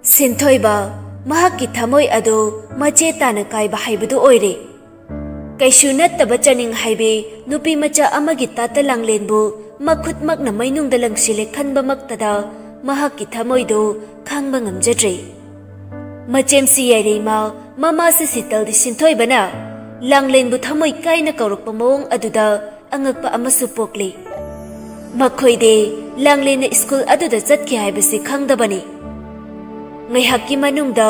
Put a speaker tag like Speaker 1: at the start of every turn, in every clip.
Speaker 1: सिंथोइबा महाकी थमोय अदो मचे ताना कायबा हाइबदु ओइरे कैसु नत्तबा चनिंग हाइबे नुपी मचा अमगी ताता लांगलेनबु मखुतमकना मैनुंगदा लंगसिले खनबा मक्तदा महाकी थमोयदो खांगबा ngamjadre मचेमसी याइरेमा ममासे सितलदि सिंथोइबना लांगलेनबु थमोय कायना कौरकपा मवोंग अदुदा अंगकपा अमसु पोकले मखोइदे लांगलेना स्कूल अदुदा चतके हाइबसे खांगदबनी ngayhakki manungda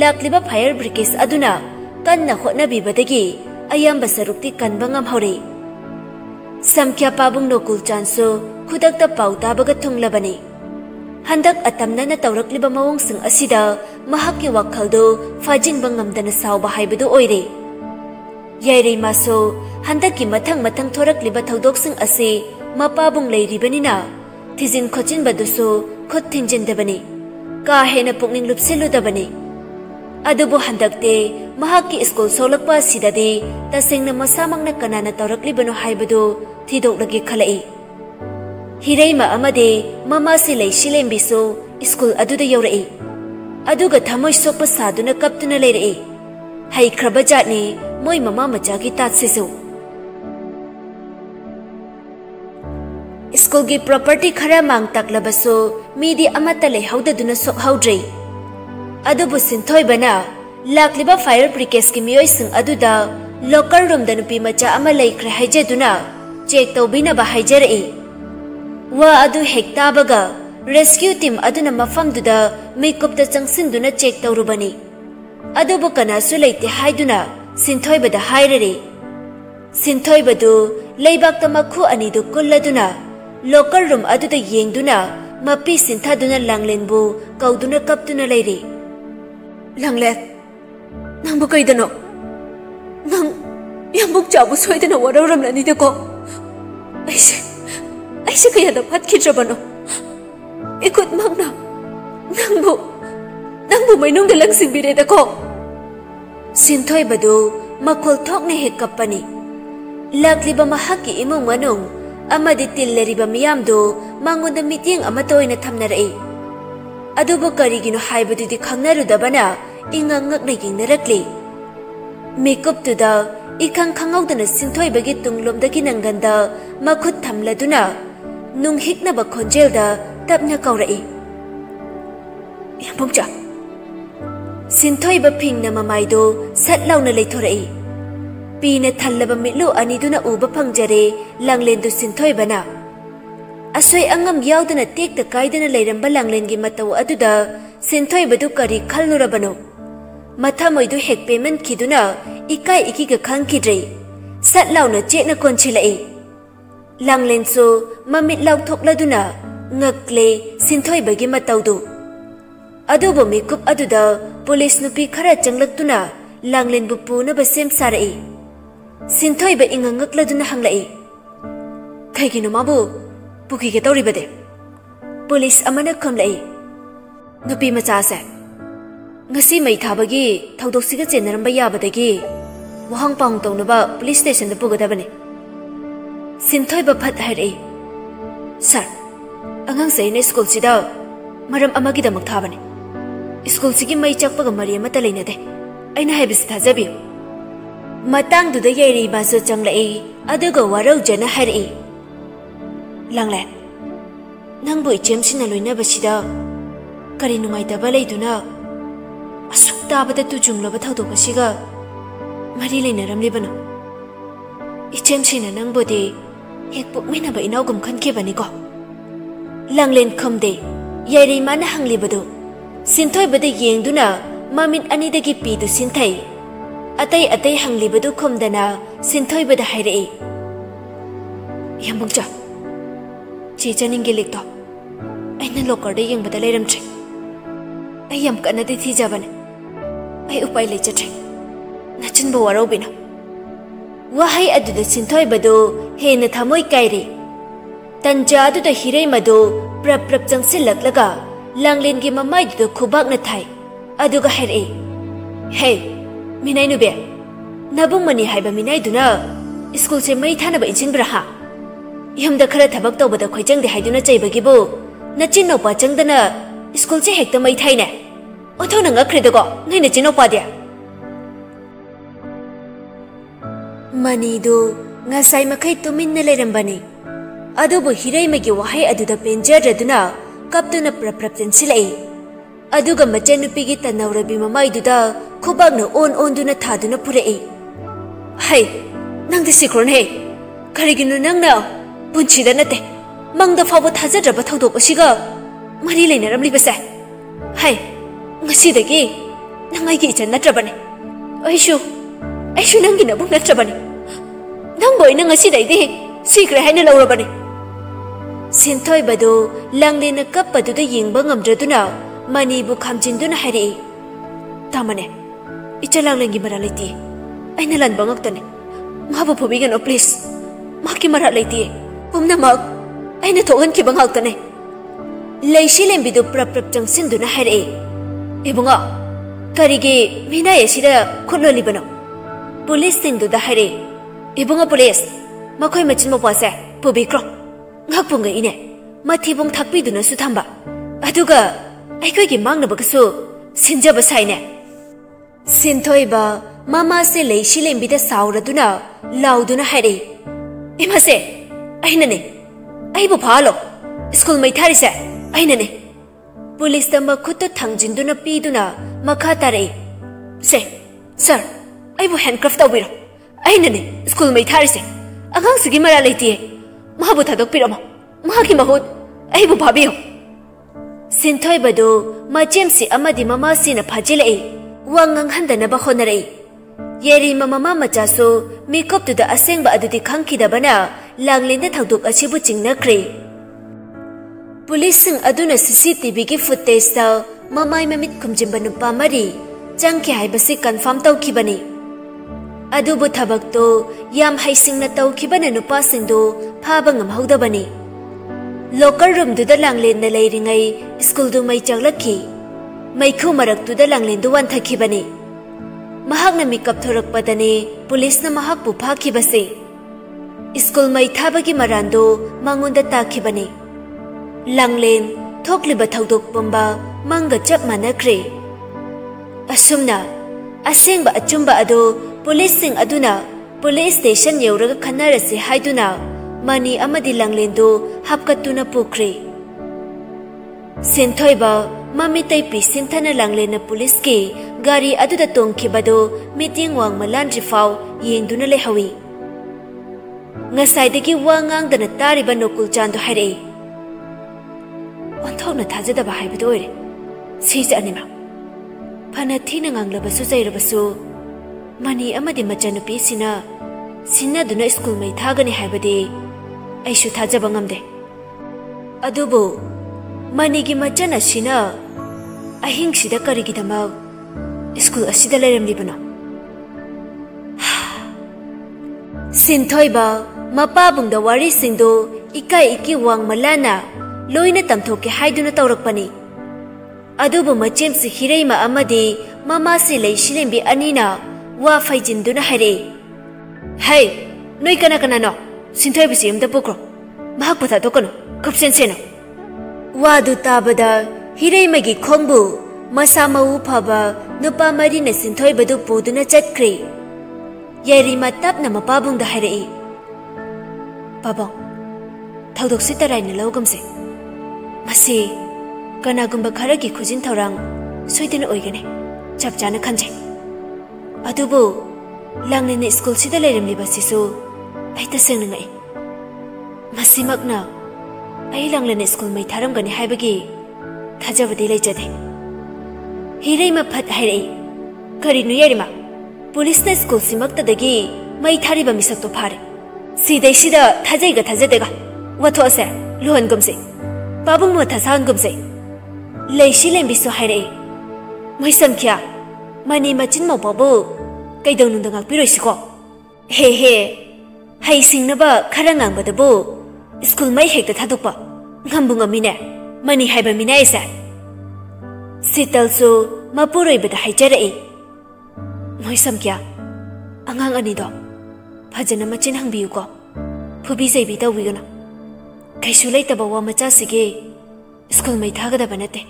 Speaker 1: lakliba fire brigade aduna kanna hotnabibadagi ayamba sarukti kanba ngamhore samkhya pabung nokul chanso khudakta pautabaga thunglabani handak atamna na tawrakliba mawong sing asida mahakki wakhaldo fajinba ngamdana sawba haibadu oire yairei maso handakki mathang thorakliba thodok sing ase mapabung leiribanina थिजिन खोचिन बदुसु खुद थिंजिन दबनी का हेना पुकनिंग लुपसिलु दबनी अदुबु हंदकते महाकी school सोलकपा सिददे तसेंगना मसामंगना कनाना तौरकलिबनो हाइबदु थिदोकलगे खलई हिरेमा अमदे ममासी लैसिलेंबिसु school अदुदा यौरई अदुगा थमोय सोकपा सादुना कप्तुना लेरई हाइख्रबा जातनी मोय mama मचागी तातसेसु school की property खरा मांग तकलबसो मीदी अमता लेहौददुना सोकहौद्रे अदुबु सिंथोइबना लाक्लिबा fire brigade की मियोइसिंग अदुदा लोकर room दा नुपी मचा अमा लेख्रे हाइजेदुना चेक तौबिनबा हाइजरई वा अदु हेक्ताबगा रेस्क्यू टीम अदुना मफमदुदा मेकअपता चंगसिंदुना चेक तौरुबनी अदुबु कनासु लेते हाइदुना सिंथोइबदा हाइररे सिंथोइबदु लेबाक्ता मखु अनिदु कुल्लदुना लोकर रूम अदुदा येंगदुना मपी सिंथादुना लांगलेनबु कौदुना कप्तुना लेरे लांगलेन नंबु कइदनो नंग यंबुक चाबु सोइदना वरौरमलनिदको ऐसे कयादा फतखिद्रबनो इकुत मंगना नंबु मैनुंगदा लंगसिंबिरेदको सिंथोइबदु मखोल थोकने हे कप्पनी लाक्लिबा महाकी इमुंग मनुंग अमदि तिल्लरिबा मियामदो मांगोंदा मीटिंग अमता ओइना थमनरई अदुबो करिगिनो हाइबदुदि खंगनारुदबना इंगंगकना यिंगनरक्ले मेकअपतुदा इखंग खंगौदना सिंथोइबगी तुंगलोमदगी नंगंदा मखुत थमलदुना नुंगहिकनबा खोंजेलदा तपना कौरई यंबुंगचा सिंथोइबा फिंगना ममाइदो सटलाउना लेथोरई पीना थल्लबा मिलु अनिदुना उबा फंगजरे लांगलेंदु सिंथोइबना असोय अंगम याउदना टेकता कायदना लेरंबा लांगलेंगी मतौ अदुदा सिंथोइबदु करी खलनुरबनो मथामोइदु हेक पेमेंट खिदुना इकाय इकिगा खंगखिद्रे सटलाउना चेकना कोनछिलई लांगलेंसो ममित लाउथोकलदुना ngakle सिंथोइबगी मतौदु अदुबो मेकअप अदुदा पुलिस नुपी खरा चंगलक्तुना लांगलेंबु पुनबा सेम सारई सिंथोइबा इंगंगकलदुना हंगलई खैगिनो माबु पुखिगे तौरिबदे पुलिस अमना खमलई नुपी मचासे ngasi mai thabagi thaudoksiga chenaramba yabadagi wahang paung tongnoba police station da pugadabane सिंथोइबा फत हाइरई सर अंगांग सैने स्कूल सिदा मरम अमगिदमक थाबने स्कूल सिगी मई चकपगा मरी अमता लेनदे अइना हाइबिस थाजबि मतंगदुदा येरी बासो चंगलई अदुगा वरौजना हाइरई लांगलेन nangbu ichemsina loinabasida kari nungaitaba leiduna asuk tabada tu junglaba thawdokasiga mari leinaramlibano ichemsina nangbodi hek pokminaba inaugum khankebani ko langlen khamde yairi mana hanglibado sinthoi bada yengduna mamin anidagi pidu sinthai atai atai hanglibadu khomdana sinthoi bada hairei yambungcha che chaninge lekto aina locker de yeng bada leiramtre ai yam kana de thijabane ai upai leichatre nachin bo warobina wahai aduda sinthoi badu hena thamoi kairi tanja aduda hirei madu prap prap changsilaklaga langlen gi mamai du khubak na thai aduga hairei hey minai nu be nabung mani haiba minai duna school se mai thana ba injin braha yamda khara thabak to bada khoijang de haiduna chaibagi bo nachin no pa changdana school se hekta mai thaine othona ngakre dago ngai nachin no pa dia mani do ngasai makai tumin na lerambani adubu hirai magi wahai aduda penjaraduna kaptuna praprap tensilai aduga machanupigi tanawrabi mamai duda khubagna on duna thaduna purei hai nang de sikron he kariginu nang na punchida nate mangda fawo thajadraba thawdok asiga mari leinaramli basa hai ngasi dagi nangai gi chan natrabane aishu nangi na buk natrabane nang boy na ngasi dai de sikre haina lawrabane sinthoi badu langle na kapadu da yengba ngamdraduna mani bu khamjinduna hairi tamane ichalangi mara leti aina lan bangaktane mabu phobigano please maki mara leti pumna mak aina thogan ki bangaktane leishi lembidu prap prap changsinduna hairi ibunga karige mina yesida khuloli bano police singdu da hairi ibunga police makhoi machin mo pase phobikro ngakpunga ine mathibong thakpiduna su thamba aduga aikoi gi mangnabakasu sinjaba saine sinthoi ba mama se leishi lembida sauraduna lauduna hairi imase ainane aibu phalo school mai thari se ainane police tamba khutta thangjinduna piduna makha tare se sir aibu handcuff tawbiro ainane school mai thari se agang sigi mara leiti mahabu thadok pirama mahaki mahut aibu bhabiyo sinthoi badu macemsi amadi mama sina phajilei wangang handana ba khonarei yeri mama machasu makeup tu da asengba adudi khangkidabana langlenda thawdok asibu chingnakre police sing aduna CCTV gi footage ta mamai mamit khumjimba nupa mari changki haibasi confirm tawkhibani adubu thabak to yam haisingna tawkhibana nupa singdu phaba ngamhaudabani locker room du da langlen na leiringai school du mai changlakhi maikhu marak tu da langlen du wan thakibani mahak na makeup thorak padani police na mahak pu phakibase school mai thabagi marando mangonda takhibani langlen thokliba thawdok pamba manga chap manakre asumna asengba achumba ado police sing aduna police station yeuraga khanarase haiduna mani amadi langlendu hapkatuna pukre sinthoi ba mami tai pi sinthana langlena police ki gari aduda tongkhibado meeting wang malan rifau yengduna lehawi ngasai degi wangang dana tariba nokul chandu haire onthona thajada ba haibido ore sije anima phana thina nganglabasu jairabasu mani amadi machanupi sina duna school mai thagani haibade aishu thajaba ngamde adubu manigi machana sina ahing sida karigi dama school asida leremlibano sinthoi ba mapa bungda wari singdo ikai iki wang malana loina tamthoke haiduna tawrakpani adubu machem si hireima amadi mama si leishilembi anina wa faijinduna hare hey noi kana no sinthoi bisi amda pukro mahak patha tokono kapsen seno wadu tabada hireima gi khongbu masa mau phaba nupa marina sinthoi badu puduna chatkre yarima tapna mapabung da hare baba thaudok sitarai na lawgamse मसी कनागुंबा खरगी खुजिन थौरांग सोइदन ओइगने चप चाना खंजे अदुबो लांगलेन school सिदा लेरमलिबा सिसु आई तसेंग नंगाई मसीमकना आई लांगलेन school मै थारमगनि हाइबगी थाजबदि लेजदे हिरैमा फत हाइरै करिनु यारिमा पुलिसना school सिमक्तदगी मै थारिबा मिसक्तो फारे सिदैसिदा थाजैगा थाजदेगा वथोसे लोहनगुमसे पाबुंग मथा सानगुमसे लेसि लेम्बिसो हाइरै मैसमखिया मनि मचिन मौबाबु कैदौनुंदा गाक्पिरोइसिको हे हे high सिंगनबा खरा ngangbadabo school my हेक्ता थादोकपा ngambu ngamine mani haiba mina isa sitalsu mapuroibada haijarai moisam kya angang ani do phajana machin hangbiu ko phubi saibi tawigana kaisu laitaba wa macha sige school मै थागदबा नते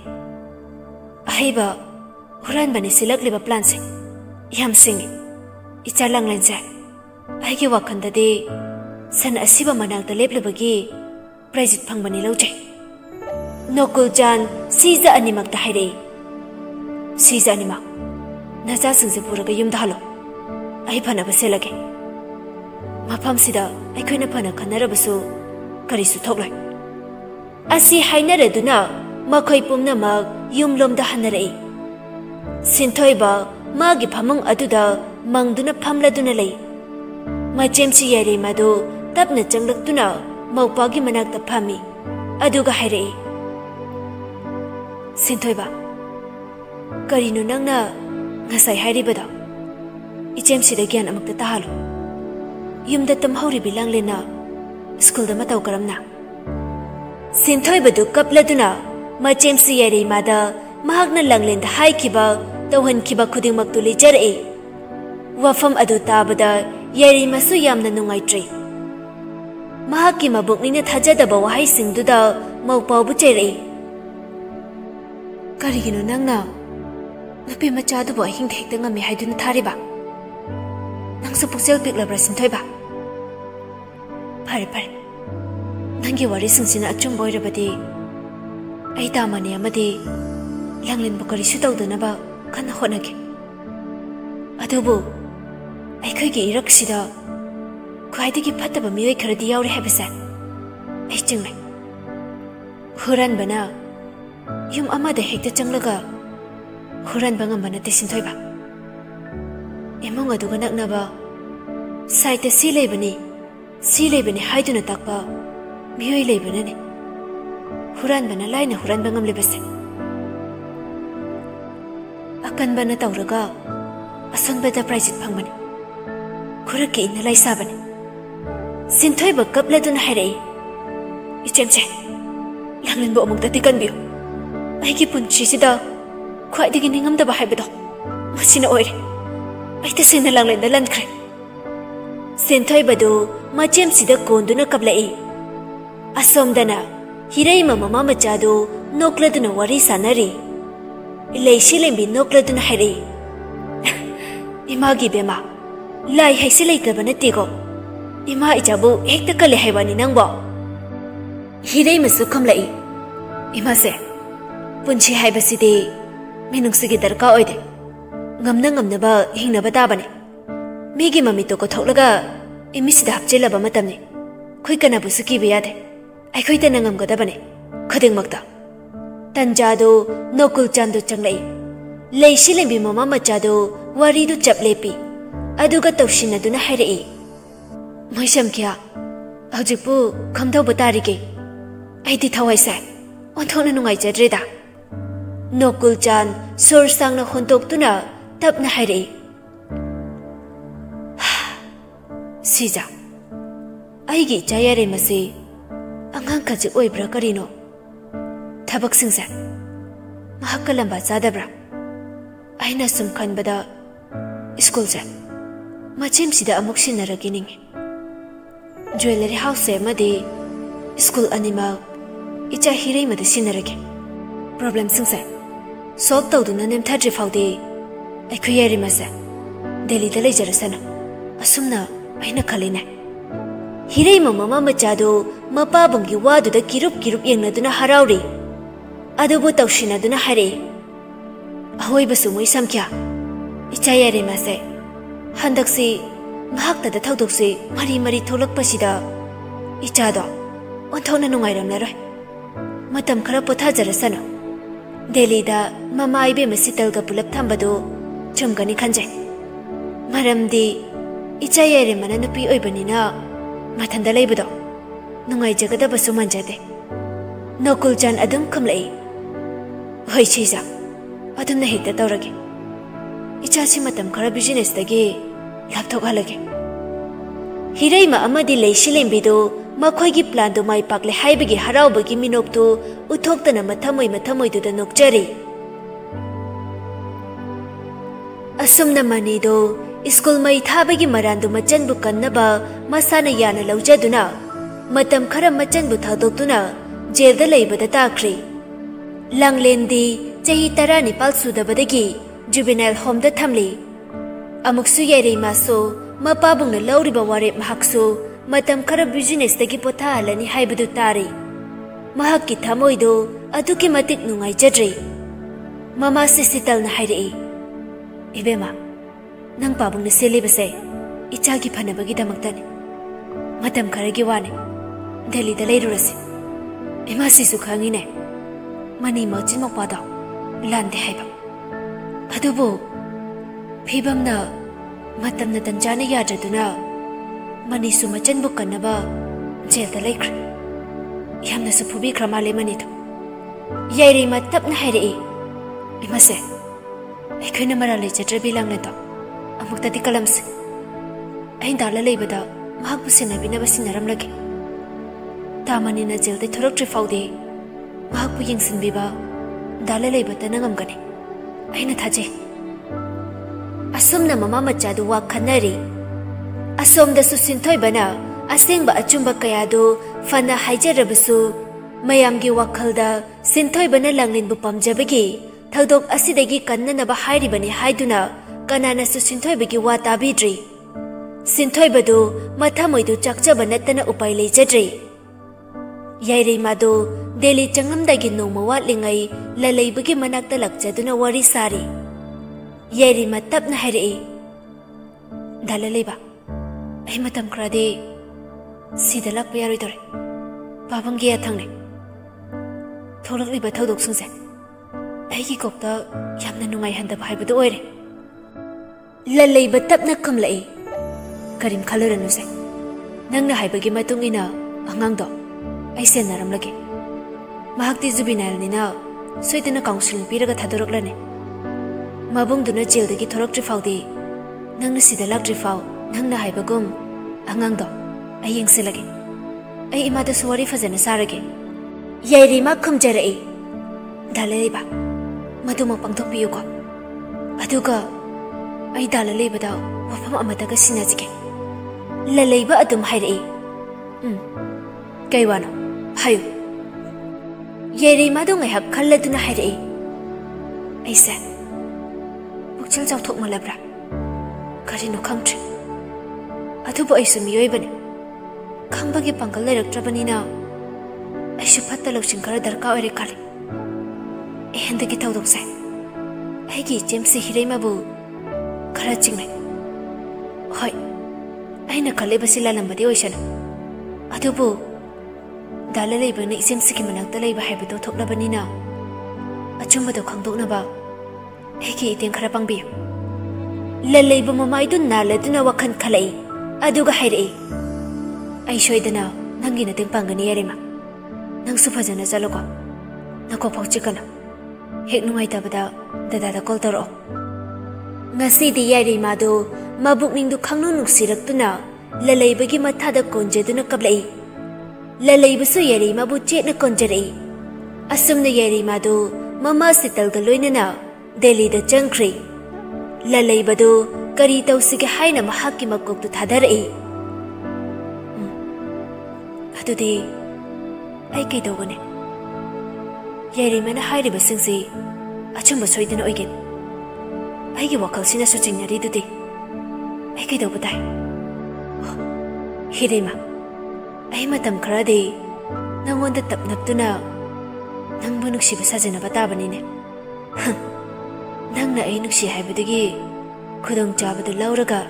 Speaker 1: अहिबा हुरान बने सिलक लेबा plan से याम सिंगे इचा लांगलेन से आइगे वाखंददे सन असिबा मनागदा लेबलबगी प्राइज फंगबनी लौजे नोकुल जान सीजा अनिमक हाइरे सीजा अनिमक नजा सिंसे पुरगा युम धालो आई फना बसेलगे मफम सिदा आइखोइना फना खनरबसु करिसु थोगलै असी हाइनरदुना मखोइ पुमनमक युमलोमदा हनरei सिंथोइबा मागी फमंग अदुदा मंगदुना फमलदुना लei मचेमसी यारे मादो तपना चंगलक्तुना मौपागी मनाकता फामी अदुगा हाइरei सिंथोइबा करिनु नंगना ngasai हाइरिबदा इचेमसीदा ज्ञान अमक्ता ताहालो युमदा तमहौरि बिलांगलेना स्कूलदा मतौ करमना सिंथोइबदु कपलदुना मचेमसी यारे मादा महागना लंगलेंदा हाइखिबा तौहनखिबा खुदिंगमक्तु लेजरei वफम अदु ताबदा यारे मसु यामना नुंगाइत्रे महाकी मबुकनिना थाजदबा वहाई सिंगदुदा मौपाबु चेरei करिगिनो नंगना नपि मचादुबो अहिंग हेक्ता ngami haiduna thariba nangsu puksel piklabra सिंथोइबा फरे फरे नंगी वारी सिंसिना अचुम बोइरबदि आई तामाने अमदि लांगलेन बकरी सुतौदनबा खना होनगे अदुबो आइखोइगे इरक्सिदा ख्वाइदगी फत्तबा मियोइ खरदि यावरे हाबसा आई चिंगले हुरान बना युम अमदा हेक्ता चंगलगा हुरान बंगा मनते सिंथोइबा एमंग अदुगा नकनबा साइते सी लेबनी हाइदुना ताकबा मियोइ लेबनने हुरान बना लाइना हुरान बंगम लेबसे अकन बना तौरगा असंबदा प्राइज फंगबने खुरके इन लाइसाबने सिंथोइ बकपलदुन हाइरei इचेमचे लांगलेन बो अमुक्ता तिकनबियो आइगी पुंचिसिदा ख्वाइदगी निंगमदबा हाइबदो मसिना ओइरे आइते सेना लांगलेन लनख्रे सिंथोइ बदु मचेमसिदा कोंदुना कपलाई असोमदना हिरई ममा मचादो नोकलदुना वारी सानरी लेसि लेंबि नोकलदुना हाइरei इमागी बेमा लाई हाइसे लेतबा नतेगो इमा इजाबु हेक्ता कले हाइबानी नंगबो हिरई मसु खमलाई इमा से पुंछि हाइबसिदे मिनुंगसिगी दरका ओइदे ngamnaba hingnaba tabane migi mamito ko thoklaga imisida hapjelaba matamne khoi kana busuki biyade ai khoi tana ngamgadabane khading makta tanjado nokul chandu changlai leisi lembi mama machado wari du chaplepi aduga tawshinaduna hairei moisam kya ajipu khamdau batarige aidi thawaisa onthona nungai jadreda nokul chan sur sangna hontok tuna tapna hairei Siza, aigi jayare masi angang kaji oibra karino thabak singsa mahakalamba zadabra aina sumkhan bada school sa machim sida amuk sinaragining jewelry house se madi school anima icha hirei madi sinarage problem singsa solve tawduna nem thadri fawde aikuyari masa delhi da lejarasana asumna aina khalina hirei mama machado mapa bangi wadu da kirup yengna duna harauri अदुबु तौशिनदुना हरे अहोइबसु मोइ समक्या इचा याइरैमा से हंदकसी महाक्तदा थौदोकसी मरी मरी थोलकपसिदा इचादो ओंथौना नुंगाइरमनारोय मतम खरा पोथाजरसनो दिल्लीदा mama इबेमा सितलगा pull-up थंबदो चुमगनी खंजे मरमदी इचा याइरैमाना नुपी ओइबनिना मथंदा लेबदो नुंगाइजगदबसु मनजदे नकुलचान अदुम खमलई होय छिजा अदुमना हेक्ता तौरगे इचासी मतम खरा business दगे लापथोकहलगे हिरैमा अमदी लेसिलेंबिदो मखोइगी plan दो माइ पाकले हाइबगी हराउबगी मिनोक्तु उथोक्तना मथमोइदुदा नोकजरी असुमना मनीदो स्कूल मई थाबगी मरांदु मचनबु कन्नबा मसाना याना लौजदुना मतम खरा मचनबु थादोक्तुना जेलदा लेबदा ताख्री लांगलेंदी चही 19 सुदबदगी जुवेनाइल होमदा थमली अमुक्सु याइरैमासु मपाबुंगना लौरिबा वारेप महाक्सु मतम खरा बिजनेस दगी पोथाहलनी हाइबदु तारे महाक्की थमोइदो अदुकी मतिक नुंगाइजद्री ममा सिसितलना हाइरई इबेमा नंग पाबुंगना सेलेबसे इचागी फनबगी दमक्तने मतम खरागी वाने दिल्लीदा लेरुरसे इमा सिसु खांगिने मनी मचिन मपादा लांदे हाइबा अदुबो फिबमना मतमना तंजाना याद्रदुना मनीसु मचनबु कन्नबा जेलदा लेख्रे यामनासु फुबिख्रा माले मनीदो याइरैमा तपना हाइरई इमासे अखोइना मरा लेजद्रबि लांगनेदो अमुक्तदि कलमसे अइन दाला लेबदा महाकबु सेनाबिनबा सिनारमलगे तामनीना जेलदै थोरक्ट्रि फाउदे महाकबु येंसिनबिबा दाला लेबदा नंगमगने अइना थाजे असुमना ममा मचादु वा खन्नरी असोमदसु सिंथोइबना असेंबा अचुंबा कयादो फना हाइजरबसु मयामगी वाखलदा सिंथोइबना लांगलिनबु पमजबगी थौदोक असिदगी कन्ननबा हाइरिबनी हाइदुना कनानासु सिंथोइबगी वा ताबिद्री सिंथोइबदु मथामोइदु चकचबा नत्तना उपाय लेजद्री याइरैमादो दिल्ली चंगमदगी नोमा वाटलिंगै ललैबगी मनाक्ता लक्चदुना वारी सारी याइरैमा तपना हाइरई दाला लेबा अइ मतम खरादे सिदा लाक्पा यारोइदोरे पाबंगी याथांगने थोलक्लिबा थौदोकसिंसे अइगी कोक्ता यामना नुंगाइहनदबा हाइबदु ओइरे ललैबा तपना खमलई करीम खलरनुसे नंगना हाइबगी मतुंगिना अंगांगदो अइ सेनारमलगे महाक्ति जुबिनाइलनिना सोइदना काउंसिलिंग पिरगा थादोरक्लने मबुंगदुना जेलदगी थोरक्ट्रि फाउदे नंगना सिदा लाक्ट्रि फाउ नंगना हाइबगुम अंगांगदो अइ येंसिलगे अइ इमादसु वारी फजना सारगे याइरैमा खमजरई दालालेबा मदुमा पांथोकपियुको अदुगा अइ दालालेबदा वफम अमदगा सिनाजिगे ललैबा अदुम हाइरई कैवानो हायु याइरैमादो ngaiहक खल्लदुना हाइरई ऐसे पुक्चल जावथोक मलब्रा करिनो खंगट्रे अदुबो ऐसु मियोइबने खंबगी पंगल लेरक्ट्रबनिना ऐसु फत्ता लौसिंग खरा दरका ओइरे खाले एहंदगी थौदोकसे अइगी जेमसे हिरैमाबु खरा चिंगने होय अइना खलेबसि लालंबदि ओइसना अदुबो दाला लेबना इसेमसिगी मनाक्ता लेबा हाइबदो थोकलबनिना अचुंबदो खंगदोकनबा अइगी इतें खरा पांगबियो ललैबा ममाइदु नालदुना वखन खलई अदुगा हाइरई अइ सोइदना नंगी नतें पांगनी याइरैमा नंगसु फजना चलोको नको फाउचिकना हेक नुंगाइताबदा दादादा कॉल तौरओ ngasi याइरैमादो मबुकनिंगदु खंगनो नुक्सिरक्तुना ललैबगी मथादा कोंजेदुना कबलई ललैबसु याइरैमाबु चेतना कोंजरई असुमना याइरैमादो ममा सितलगा लोइनना दिल्लीदा चंख्रे ललैबदो करी तौसिगे हाइना महाक्की मकोक्तु थादरई अदुदि अइ कैदौगने याइरैमाना हाइरिबसिंगसि अचुंबा सोइदना ओइगे अइगी वखलसिना सुचिंगनरिदुदि अइ कैदौबदाय हिरैमा अइ मतम खरादि नंगोंदा तपनप्तुना ꯅꯪꯕꯨ ꯅꯨꯡꯁꯤꯕ ꯁꯥꯖꯅꯕ ꯇꯥꯕꯅꯤꯅꯦ ꯅꯪꯅ ꯑꯩ ꯅꯨꯡꯁꯤ ꯍꯥꯏꯕꯗꯒꯤ ꯈꯨꯗꯣꯡꯆꯥꯕꯗꯨ ꯂꯧꯔꯒ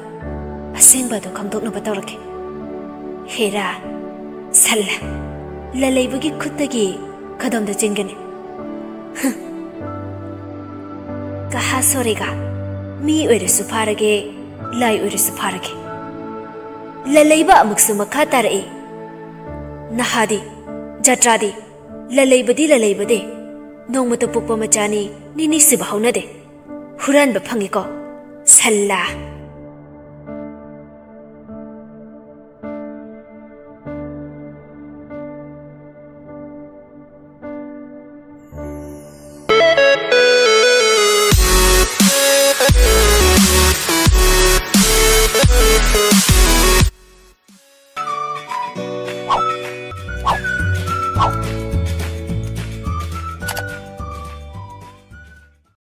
Speaker 1: ꯑꯁꯦꯡꯕꯗꯨ ꯈꯪꯗꯣꯛꯅꯕ ꯇꯧꯔꯛꯀꯦ ꯍꯦꯔꯥ ꯁꯜꯂ ꯂꯂꯩꯕꯒꯤ ꯈꯨꯠꯇꯒꯤ ꯀꯗꯣꯝꯗ ꯆꯦꯟꯒꯅꯤ ꯀꯍꯥ ꯁꯣꯔꯦꯒ ꯃꯤ ꯑꯣꯏꯔꯁꯨ ꯐꯥꯔꯒꯦ ꯂꯥꯏ ꯑꯣꯏꯔꯁꯨ ꯐꯥꯔꯒꯦ ꯂꯂꯩꯕ ꯑꯃꯨꯛꯁꯨ ꯃꯈꯥ ꯇꯥꯔꯛꯏ ꯅꯍꯥꯗꯤ ꯖꯇ꯭ꯔꯥꯗꯤ ꯂꯂꯩꯕꯗꯤ ꯂꯂꯩꯕꯗꯤ ꯅꯣꯡꯃꯇ ꯄꯣꯛꯄ ꯃꯆꯥꯅꯤ ꯅꯤꯅꯤ ꯁꯤꯕ ꯍꯧꯅꯗꯦ ꯍꯨꯔꯥꯟꯕ ꯐꯪꯉꯤꯀꯣ ꯁꯜꯂꯥ